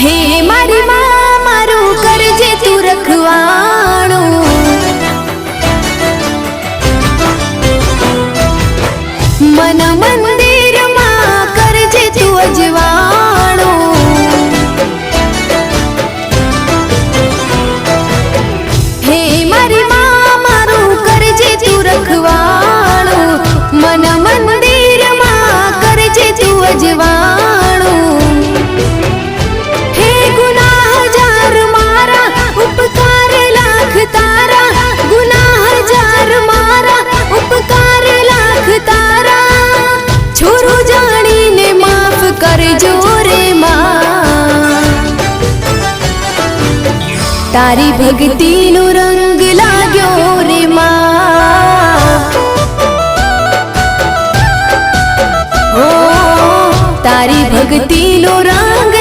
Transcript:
हे मारी मां मारू करजे तू रखवाणो, मन मंदिर मां करजे तू अजवाणो। हे मारी मां मारू करजे तू रखवाणो, मन मंदिर मां करजे तू अजवाणो। उपकार लाख तारा, गुनाह जार मारा, उपकार लाख तारा। छोरो जानी ने माफ करजो रे मां, तारी भक्ति नो रंग लाग्यो रे मां। ओ तारी भक्ति नो रंग